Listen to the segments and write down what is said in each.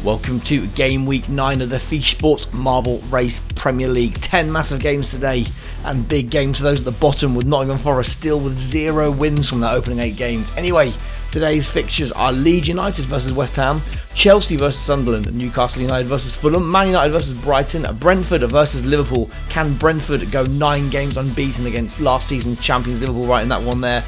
Welcome to Game Week 9 of the Feesh Sports Marble Race Premier League. 10 massive games today and big games for those at the bottom, with Nottingham Forest still with 0 wins from their opening 8 games. Anyway, today's fixtures are Leeds United versus West Ham, Chelsea versus Sunderland, Newcastle United versus Fulham, Man United versus Brighton, Brentford versus Liverpool. Can Brentford go 9 games unbeaten against last season's champions Liverpool, right in that one there?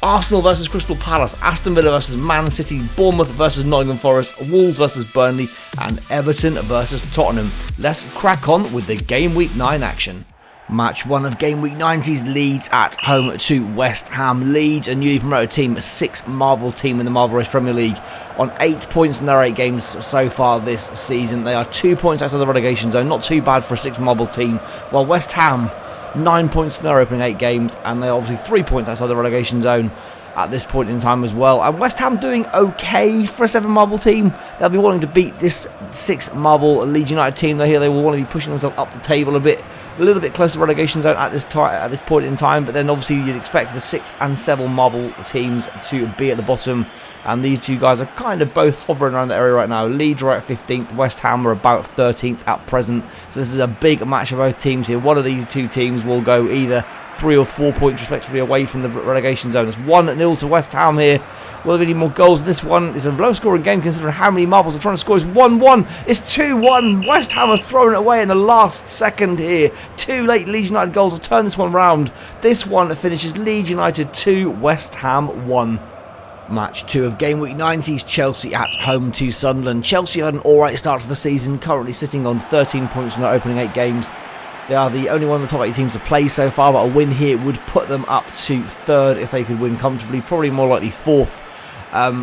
Arsenal versus Crystal Palace, Aston Villa versus Man City, Bournemouth versus Nottingham Forest, Wolves versus Burnley, and Everton versus Tottenham. Let's crack on with the Game Week 9 action. Match 1 of Game Week 9 sees Leeds at home to West Ham. Leeds, a newly promoted team, a 6th marble team in the Marble Race Premier League, on 8 points in their 8 games so far this season. They are 2 points outside the relegation zone, not too bad for a 6th marble team, while West Ham 9 points in their opening 8 games, and they're obviously 3 points outside the relegation zone at this point in time as well. And West Ham doing okay for a 7 marble team. They'll be wanting to beat this 6 marble Leeds United team. They will want to be pushing themselves up the table a little bit close to relegation zone at this point in time. But then obviously you'd expect the 6 and 7 marble teams to be at the bottom, and these two guys are kind of both hovering around the area right now. Leeds are at 15th, West Ham are about 13th at present. So this is a big match for both teams here. One of these two teams will go either 3 or 4 points respectively away from the relegation zone. It's 1-0 to West Ham here. Will there be any more goals? This one is a low-scoring game considering how many marbles they're trying to score. It's 1-1. It's 2-1. West Ham have thrown it away in the last second here. 2 late Leeds United goals have turned this one round. This one finishes Leeds United 2, West Ham 1. Match 2 of Game Week 9 sees Chelsea at home to Sunderland. Chelsea had an alright start to the season, currently sitting on 13 points from their opening 8 games. They are the only one of the top 8 teams to play so far, but a win here would put them up to 3rd if they could win comfortably, probably more likely 4th.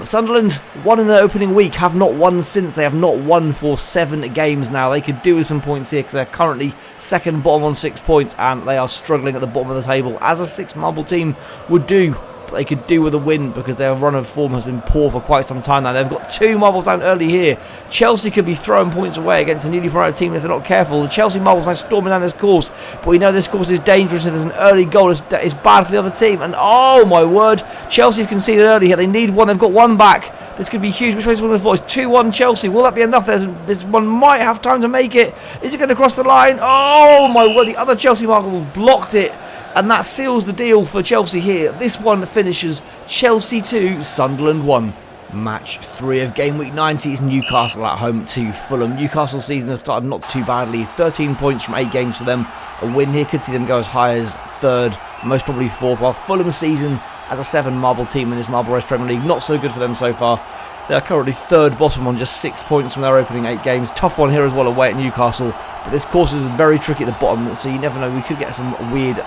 Sunderland won in their opening week, have not won since. They have not won for 7 games now. They could do with some points here because they're currently 2nd bottom on 6 points, and they are struggling at the bottom of the table, as a 6 marble team would do. But they could do with a win because their run of form has been poor for quite some time now. They've got 2 marbles down early here. Chelsea could be throwing points away against a newly promoted team if they're not careful. The Chelsea marbles now storming down this course, but we know this course is dangerous. If there's an early goal, it's bad for the other team. And oh my word, Chelsea have conceded early here. They need one. They've got one back. This could be huge. Which way is it going to fall? It's 2-1 Chelsea. Will that be enough? This one might have time to make it. Is it going to cross the line? Oh my word, the other Chelsea marble blocked it. And that seals the deal for Chelsea here. This one finishes Chelsea 2, Sunderland 1. Match 3 of Game Week 9 sees Newcastle at home to Fulham. Newcastle's season has started not too badly. 13 points from 8 games for them. A win here could see them go as high as 3rd, most probably 4th. While Fulham's season as a 7 marble team in this Marble Race Premier League, not so good for them so far. They are currently 3rd bottom on just 6 points from their opening 8 games. Tough one here as well away at Newcastle. But this course is very tricky at the bottom, so you never know. We could get some weird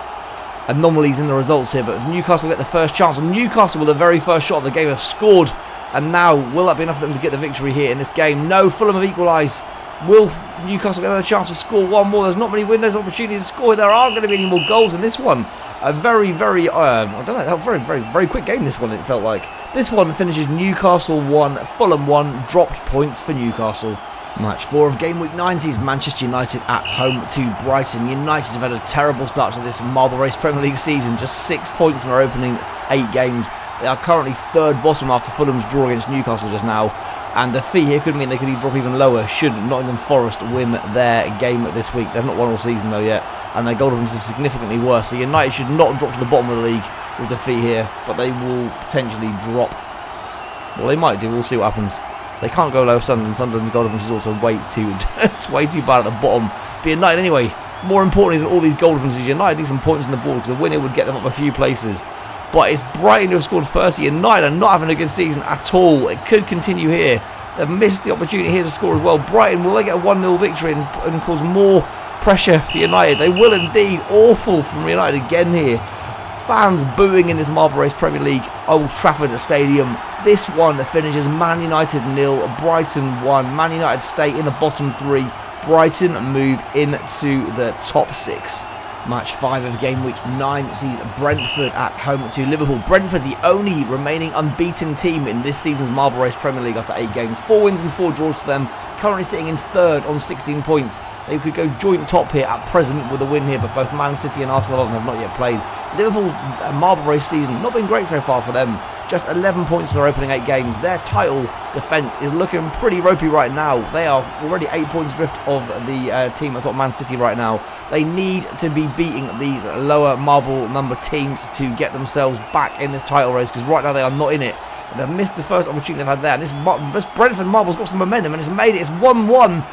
anomalies in the results here, but if Newcastle get the first chance, and Newcastle with the very first shot of the game have scored, and now will that be enough for them to get the victory here in this game? No, Fulham have equalised. Will Newcastle get another chance to score one more? There's not many windows of opportunity to score. There aren't going to be any more goals in this one. A very quick game this one, it felt like. This one finishes Newcastle 1, Fulham 1, dropped points for Newcastle. Match 4 of Game Week 9 sees Manchester United at home to Brighton. United have had a terrible start to this Marble Race Premier League season, just 6 points in their opening 8 games. They are currently 3rd bottom after Fulham's draw against Newcastle just now, and defeat here could mean they could even drop even lower should Nottingham Forest win their game this week. They've not won all season though yet, and their goal difference is significantly worse, so United should not drop to the bottom of the league with defeat here, but they will potentially drop. Well, they might do, we'll see what happens. They can't go low. Sunderland's goal difference is also way too bad at the bottom. But United anyway, more importantly than all these goal differences, United need some points on the board because the winner would get them up a few places. But it's Brighton who have scored first. United are not having a good season at all. It could continue here. They've missed the opportunity here to score as well. Brighton, will they get a 1-0 victory and cause more pressure for United? They will indeed. Awful from United again here. Fans booing in this Marble Race Premier League Old Trafford Stadium. This one finishes Man United 0, Brighton 1. Man United stay in the bottom 3. Brighton move into the top 6. Match 5 of Game Week 9 sees Brentford at home to Liverpool. Brentford, the only remaining unbeaten team in this season's Marble Race Premier League after 8 games. 4 wins and 4 draws for them. Currently sitting in 3rd on 16 points. They could go joint top here at present with a win here, but both Man City and Arsenal have not yet played. Liverpool's marble race season not been great so far for them. Just 11 points in their opening 8 games. Their title defence is looking pretty ropey right now. They are already 8 points drift of the team atop Man City right now. They need to be beating these lower marble number teams to get themselves back in this title race, because right now they are not in it. They've missed the first opportunity they've had there. And this Brentford marble's got some momentum and it's made it. It's 1-1.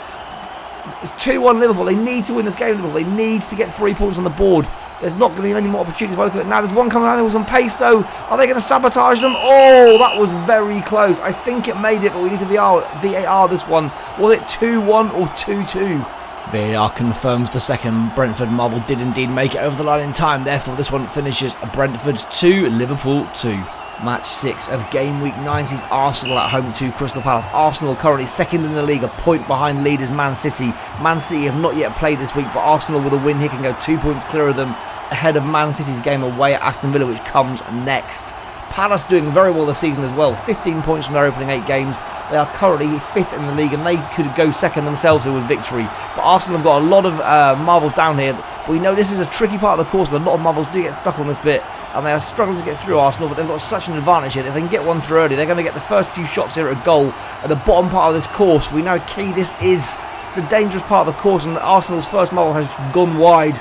It's 2-1 Liverpool. They need to win this game, Liverpool. They need to get 3 points on the board. There's not going to be any more opportunities. Look at it now. There's one coming out with some pace, though. Are they going to sabotage them? Oh, that was very close. I think it made it, but we need to VAR this one. Was it 2-1 or 2-2? VAR confirms the second Brentford marble did indeed make it over the line in time. Therefore, this one finishes Brentford 2, Liverpool 2. Match 6 of Game Week 9 sees Arsenal at home to Crystal Palace. Arsenal currently second in the league, a point behind leaders Man City. Man City have not yet played this week, but Arsenal with a win here can go 2 points clear of them, ahead of Man City's game away at Aston Villa, which comes next. Palace doing very well this season as well, 15 points from their opening 8 games. They are currently 5th in the league and they could go second themselves with victory. But Arsenal have got a lot of marbles down here. But we know this is a tricky part of the course. A lot of marbles do get stuck on this bit and they are struggling to get through Arsenal, but they've got such an advantage here. If they can get one through early, they're going to get the first few shots here at a goal at the bottom part of this course. We know key this is. It's a dangerous part of the course, and Arsenal's first marble has gone wide.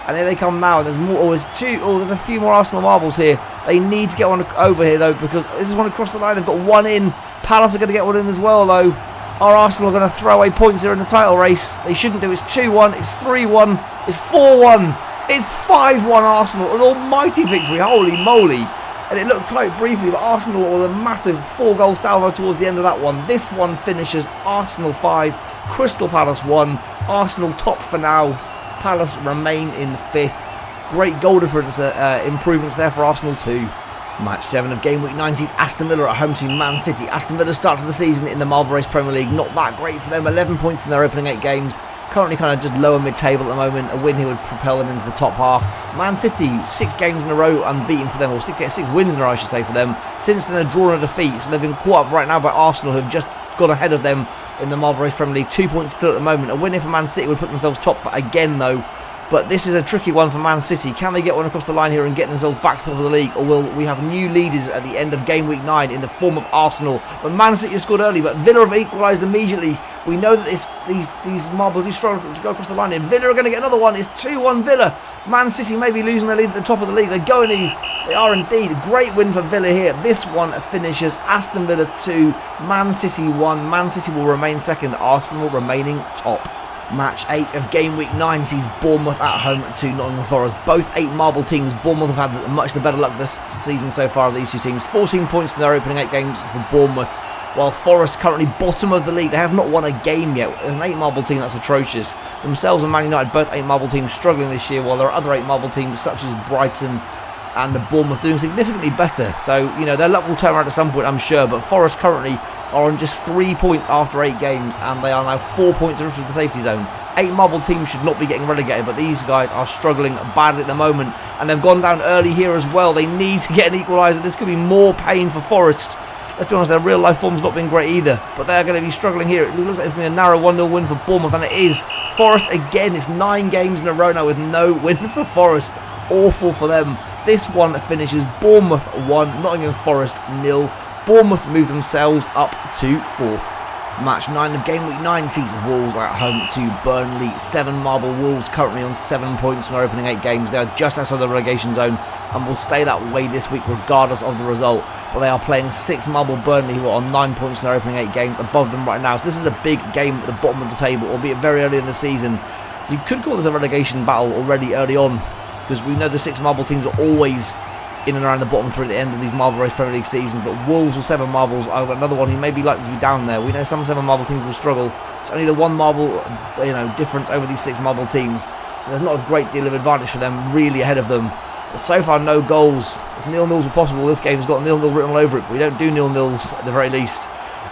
And here they come now, and there's more. Oh, there's a few more Arsenal marbles here. They need to get one over here though, because this is one across the line. They've got one in. Palace are going to get one in as well though. Are Arsenal going to throw away points here in the title race? They shouldn't do. It's 2-1. It's 3-1. It's 4-1. It's 5-1 Arsenal. An almighty victory. Holy moly. And it looked tight briefly, but Arsenal with a massive 4-goal salvo towards the end of that one. This one finishes Arsenal 5, Crystal Palace 1. Arsenal top for now. Palace remain in 5th. Great goal difference improvements there for Arsenal too. Match 7 of Game Week 9 sees Aston Villa at home to Man City. Aston Villa's start to the season in the Marble Race Premier League, not that great for them. 11 points in their opening 8 games. Currently kind of just lower mid-table at the moment. A win here would propel them into the top half. Man City, 6 games in a row unbeaten for them, or 6 wins in a row I should say for them. Since then they've drawn a defeat, so they've been caught up right now by Arsenal, who have just got ahead of them in the Marble Race Premier League. 2 points clear at the moment. A win here for Man City would put themselves top again though. But this is a tricky one for Man City. Can they get one across the line here and get themselves back to the top of the league? Or will we have new leaders at the end of Game Week 9 in the form of Arsenal? But Man City have scored early, but Villa have equalised immediately. We know that these marbles do struggle to go across the line. And Villa are going to get another one. It's 2-1 Villa. Man City may be losing their lead at the top of the league. They are indeed. A great win for Villa here. This one finishes Aston Villa 2, Man City 1. Man City will remain second. Arsenal remaining top. Match 8 of Game Week 9 sees Bournemouth at home to Nottingham Forest. Both 8 marble teams. Bournemouth have had much the better luck this season so far of these two teams. 14 points in their opening 8 games for Bournemouth, while Forest currently bottom of the league. They have not won a game yet. There's an 8 marble team that's atrocious. Themselves and Man United, both 8 marble teams struggling this year, while there are other 8 marble teams such as Brighton and the Bournemouth doing significantly better. So, you know, their luck will turn around at some point, I'm sure. But Forest currently are on just 3 points after 8 games, and they are now 4 points out of the safety zone. 8 marble teams should not be getting relegated, but these guys are struggling badly at the moment, and they've gone down early here as well. They need to get an equaliser. This could be more pain for Forest. Let's be honest, their real life form's not been great either, but they're going to be struggling here. It looks like it's been a narrow 1-0 win for Bournemouth, and it is. Forest again, it's 9 games in a row now with no win for Forest. Awful for them. This one finishes Bournemouth 1, Nottingham Forest 0. Bournemouth move themselves up to 4th. Match 9 of Game Week 9 sees Wolves at home to Burnley. 7 marble. Wolves currently on 7 points from their opening 8 games. They are just outside the relegation zone and will stay that way this week regardless of the result. But they are playing 6 marble Burnley, who are on 9 points in their opening 8 games, above them right now. So this is a big game at the bottom of the table, albeit very early in the season. You could call this a relegation battle already early on, because we know the 6 marble teams are always in and around the bottom through the end of these Marble Race Premier League seasons. But Wolves with 7 marbles are another one who may be likely to be down there. We know some 7 marble teams will struggle. It's only the 1 marble difference over these 6 marble teams, so there's not a great deal of advantage for them really ahead of them. But so far no goals. If 0-0s were possible, this game's got 0-0 written all over it, but we don't do 0-0s at the very least.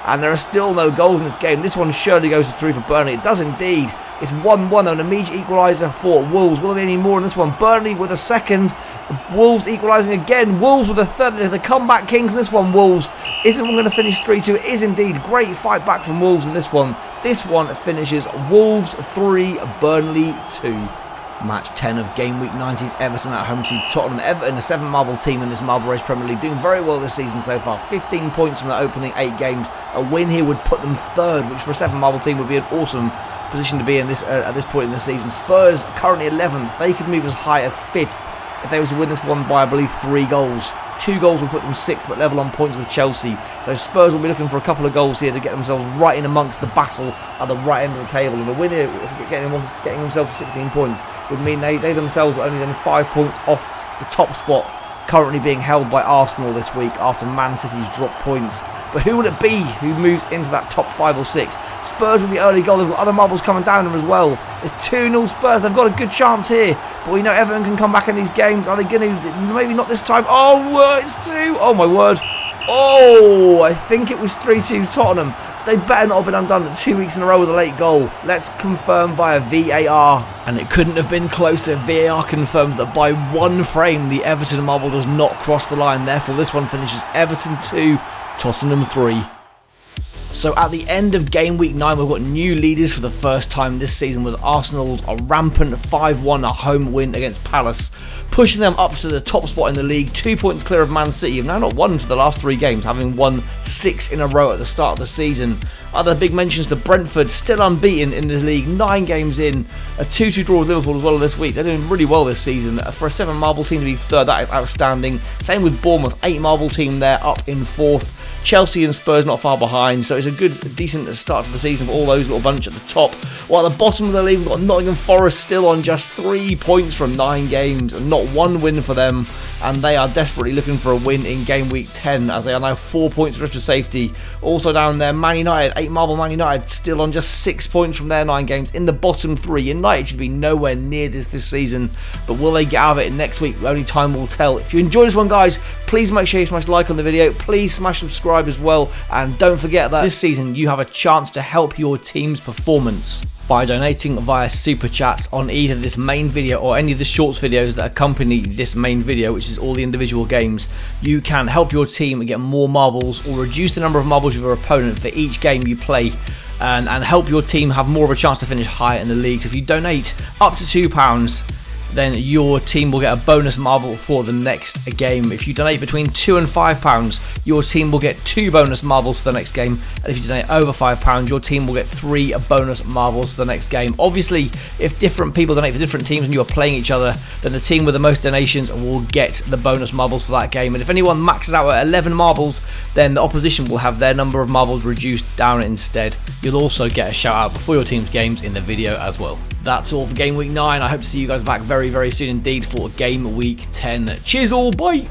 And there are still no goals in this game. This one surely goes through for Burnley. It does indeed. It's 1-1 though, an immediate equaliser for Wolves. Will there be any more in this one? Burnley with a second. Wolves equalising again. Wolves with a third. They're the comeback kings in this one, Wolves. Is this one going to finish 3-2? It is indeed. Great fight back from Wolves in this one. This one finishes Wolves 3, Burnley 2. Match 10 of Game Week 9 sees Everton at home to Tottenham. Everton, a 7 marble team in this marble race Premier League, doing very well this season so far. 15 points from the opening 8 games. A win here would put them third, which for a 7 marble team would be an awesome position to be in this at this point in the season. Spurs currently 11th. They could move as high as 5th if they were to win this one by, I believe, 3 goals. 2 goals will put them 6th, but level on points with Chelsea. So Spurs will be looking for a couple of goals here to get themselves right in amongst the battle at the right end of the table. And a win here, getting themselves 16 points, would mean they themselves are only then 5 points off the top spot, currently being held by Arsenal this week after Man City's dropped points. But who will it be who moves into that top 5 or 6? Spurs with the early goal. They've got other marbles coming down them as well. It's 2-0 Spurs. They've got a good chance here. But we know Everton can come back in these games. Are they going to? Maybe not this time. Oh, it's 2. Oh, my word. Oh, I think it was 3-2 Tottenham. So they better not have been undone 2 weeks in a row with a late goal. Let's confirm via VAR. And it couldn't have been closer. VAR confirmed that by 1 frame, the Everton marble does not cross the line. Therefore, this one finishes Everton 2, Tottenham 3. So at the end of Game Week 9, we've got new leaders for the first time this season, with Arsenal's a rampant 5-1 home win against Palace, pushing them up to the top spot in the league, 2 points clear of Man City, who've now not won for the last 3 games, having won 6 in a row at the start of the season. Other big mentions to Brentford, still unbeaten in the league, 9 games in, a 2-2 draw with Liverpool as well this week. They're doing really well this season. For a 7 marble team to be third, that is outstanding. Same with Bournemouth, 8 marble team there, up in 4th. Chelsea and Spurs not far behind, so it's a good, decent start to the season for all those little bunch at the top. While at the bottom of the league, we've got Nottingham Forest still on just 3 points from 9 games, and not 1 win for them, and they are desperately looking for a win in Game Week 10, as they are now 4 points adrift of safety. Also down there, Man United, 8 marble Man United, still on just 6 points from their 9 games, in the bottom 3. United should be nowhere near this season, but will they get out of it next week? Only time will tell. If you enjoyed this one, guys, please make sure you smash like on the video, please smash subscribe as well, and don't forget that this season you have a chance to help your team's performance by donating via super chats on either this main video or any of the shorts videos that accompany this main video, which is all the individual games. You can help your team get more marbles or reduce the number of marbles of your opponent for each game you play, and help your team have more of a chance to finish higher in the league. So if you donate up to £2, then your team will get a bonus marble for the next game. If you donate between £2 and £5, your team will get 2 bonus marbles for the next game. And if you donate over £5, your team will get 3 bonus marbles for the next game. Obviously, if different people donate for different teams and you are playing each other, then the team with the most donations will get the bonus marbles for that game. And if anyone maxes out at 11 marbles, then the opposition will have their number of marbles reduced down instead. You'll also get a shout out before your team's games in the video as well. That's all for Game Week 9. I hope to see you guys back very, very soon indeed for Game Week 10. Cheers all, bye!